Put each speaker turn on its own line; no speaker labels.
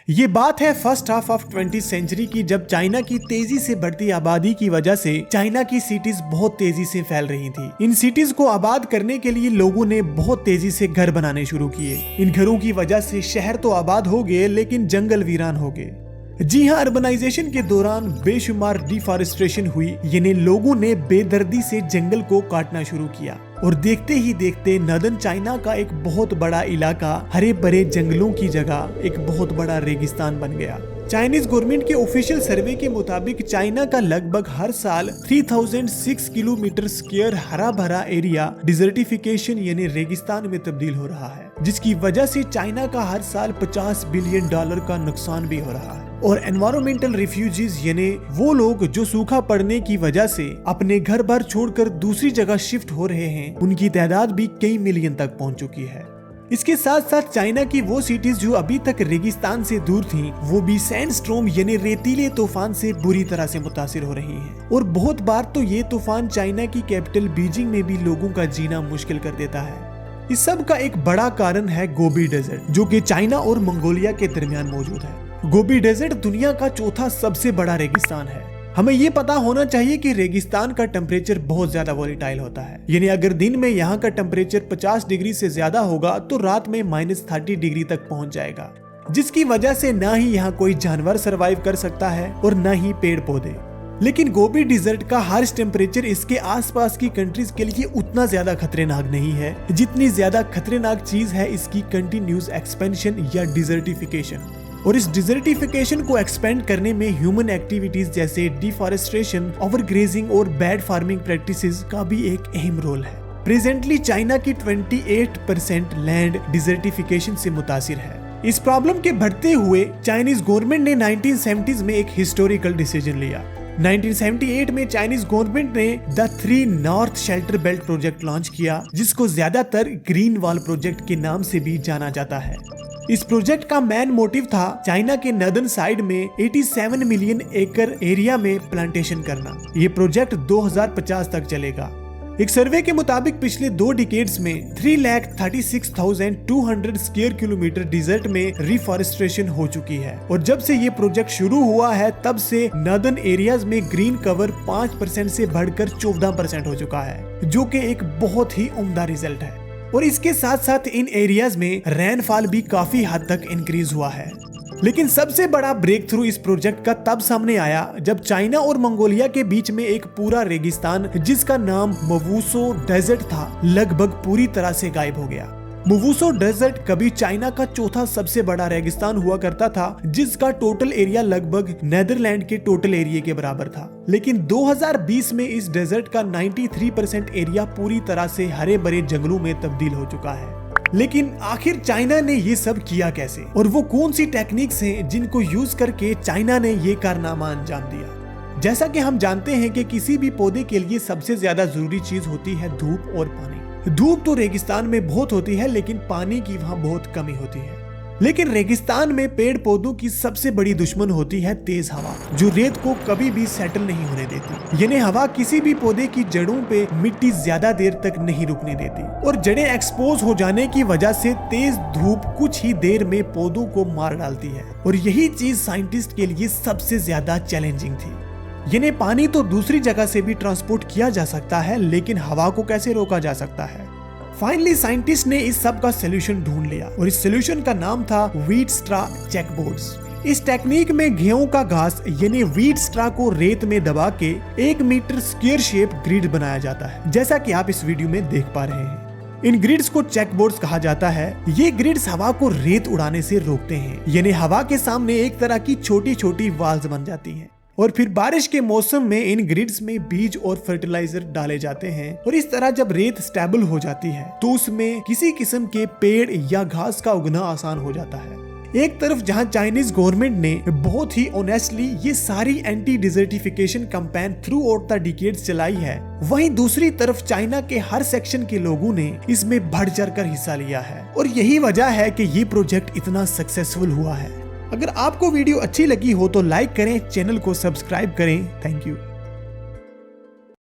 ये बात है first half of 20th century की, जब चाइना की तेजी से बढ़ती आबादी की वजह से चाइना की सिटीज बहुत तेजी से फैल रही थी। इन सिटीज को आबाद करने के लिए लोगों ने बहुत तेजी से घर बनाने शुरू किए। इन घरों की वजह से शहर तो आबाद हो गए लेकिन जंगल वीरान हो गए। जी हाँ, अर्बनाइजेशन के दौरान बेशुमार डिफॉरेस्टेशन हुई, यानी लोगों ने बेदर्दी से जंगल को काटना शुरू किया और देखते ही देखते नॉर्दर्न चाइना का एक बहुत बड़ा इलाका हरे भरे जंगलों की जगह एक बहुत बड़ा रेगिस्तान बन गया। चाइनीज गवर्नमेंट के ऑफिशियल सर्वे के मुताबिक चाइना का लगभग हर साल 3006 किलोमीटर स्क्वायर हरा भरा एरिया डिजर्टिफिकेशन यानी रेगिस्तान में तब्दील हो रहा है, जिसकी वजह से चाइना का हर साल $50 बिलियन का नुकसान भी हो रहा है। और एनवायरमेंटल रिफ्यूजीज यानी वो लोग जो सूखा पड़ने की वजह से अपने घर बार छोड़कर दूसरी जगह शिफ्ट हो रहे हैं, उनकी तादाद भी कई मिलियन तक पहुंच चुकी है। इसके साथ साथ चाइना की वो सिटीज जो अभी तक रेगिस्तान से दूर थीं, वो भी सैंडस्टॉर्म यानी रेतीले तूफान से बुरी तरह से मुतासिर हो रही हैं। और बहुत बार तो ये तूफान चाइना की कैपिटल बीजिंग में भी लोगों का जीना मुश्किल कर देता है। इस सब का एक बड़ा कारण है गोबी डेजर्ट, जो कि चाइना और मंगोलिया के दरमियान मौजूद है। गोबी डेजर्ट दुनिया का चौथा सबसे बड़ा रेगिस्तान है। हमें ये पता होना चाहिए कि रेगिस्तान का टेम्परेचर बहुत ज्यादा वोलेटाइल होता है, यानी अगर दिन में यहाँ का टेम्परेचर 50 डिग्री से ज्यादा होगा तो रात में -30 डिग्री तक पहुंच जाएगा, जिसकी वजह से ना ही यहाँ कोई जानवर सरवाइव कर सकता है और ना ही पेड़ पौधे। लेकिन गोबी डिजर्ट का हार्श टेम्परेचर इसके आसपास की कंट्रीज के लिए उतना ज्यादा खतरनाक नहीं है जितनी ज्यादा खतरनाक चीज है इसकी कंटिन्यूस एक्सपेंशन या डिजर्टिफिकेशन। और इस डिजर्टिफिकेशन को एक्सपेंड करने में ह्यूमन एक्टिविटीज जैसे डिफॉरेस्टेशन, ओवरग्रेजिंग और बैड फार्मिंग प्रैक्टिसेस का भी एक अहम रोल है। प्रेजेंटली चाइना की 28% लैंड डिजर्टिफिकेशन से मुतासिर है। इस प्रॉब्लम के बढ़ते हुए चाइनीज गवर्नमेंट ने 1970s में एक हिस्टोरिकल डिसीजन लिया। 1978 में चाइनीज गवर्नमेंट ने the 3 north shelter belt project launch किया, जिसको ज्यादातर ग्रीन वॉल प्रोजेक्ट के नाम से भी जाना जाता है। इस प्रोजेक्ट का मेन मोटिव था चाइना के नॉर्दर्न साइड में 87 मिलियन एकड़ एरिया में प्लांटेशन करना। ये प्रोजेक्ट 2050 तक चलेगा। एक सर्वे के मुताबिक पिछले 2 डिकेड्स में 3,36,200 स्क्वायर किलोमीटर डिजर्ट में रिफॉरेस्टेशन हो चुकी है। और जब से ये प्रोजेक्ट शुरू हुआ है तब से नॉर्दर्न एरियाज में ग्रीन कवर 5% से बढ़कर 14% हो चुका है, जो कि एक बहुत ही उम्दा रिजल्ट है। और इसके साथ साथ इन एरियाज में रेनफॉल भी काफी हद तक इंक्रीज हुआ है। लेकिन सबसे बड़ा ब्रेक थ्रू इस प्रोजेक्ट का तब सामने आया जब चाइना और मंगोलिया के बीच में एक पूरा रेगिस्तान जिसका नाम मवूसो डेजर्ट था, लगभग पूरी तरह से गायब हो गया। मवूसो डेजर्ट कभी चाइना का चौथा सबसे बड़ा रेगिस्तान हुआ करता था, जिसका टोटल एरिया लगभग नीदरलैंड के टोटल एरिया के बराबर था। लेकिन 2020 में इस डेजर्ट का 93% एरिया पूरी तरह से हरे भरे जंगलों में तब्दील हो चुका है। लेकिन आखिर चाइना ने ये सब किया कैसे, और वो कौन सी टेक्निक्स हैं जिनको यूज करके चाइना ने ये कारनामा अंजाम दिया। जैसा कि हम जानते हैं कि किसी भी पौधे के लिए सबसे ज्यादा जरूरी चीज होती है धूप और पानी। धूप तो रेगिस्तान में बहुत होती है, लेकिन पानी की वहाँ बहुत कमी होती है। लेकिन रेगिस्तान में पेड़ पौधों की सबसे बड़ी दुश्मन होती है तेज हवा, जो रेत को कभी भी सेटल नहीं होने देती। यानी हवा किसी भी पौधे की जड़ों पे मिट्टी ज्यादा देर तक नहीं रुकने देती, और जड़ें एक्सपोज हो जाने की वजह से तेज धूप कुछ ही देर में पौधों को मार डालती है। और यही चीज साइंटिस्ट के लिए सबसे ज्यादा चैलेंजिंग थी। यानी पानी तो दूसरी जगह से भी ट्रांसपोर्ट किया जा सकता है, लेकिन हवा को कैसे रोका जा सकता है। फाइनली साइंटिस्ट ने इस सब का सोल्यूशन ढूंढ लिया, और इस सोल्यूशन का नाम था व्हीट स्ट्रा चेकबोर्ड्स। इस टेक्निक में गेहूं का घास यानी व्हीट स्ट्रा को रेत में दबा के 1 मीटर स्क्वायर शेप ग्रिड बनाया जाता है, जैसा कि आप इस वीडियो में देख पा रहे हैं। इन ग्रिड्स को चेकबोर्ड्स कहा जाता है। ये ग्रिड्स हवा को रेत उड़ाने से रोकते हैं, यानी हवा के सामने एक तरह की छोटी छोटी वॉल्स बन जाती हैं। और फिर बारिश के मौसम में इन ग्रिड्स में बीज और फर्टिलाइजर डाले जाते हैं, और इस तरह जब रेत स्टेबल हो जाती है तो उसमें किसी किस्म के पेड़ या घास का उगना आसान हो जाता है। एक तरफ जहां चाइनीज गवर्नमेंट ने बहुत ही ऑनेस्टली ये सारी anti desertification campaign through out the decades चलाई है, वहीं दूसरी तरफ चाइना के हर सेक्शन के लोगों ने इसमें बढ़ चढ़ कर हिस्सा लिया है। और यही वजह है कि ये प्रोजेक्ट इतना सक्सेसफुल हुआ है। अगर आपको वीडियो अच्छी लगी हो तो लाइक करें, चैनल को सब्सक्राइब करें। Thank you.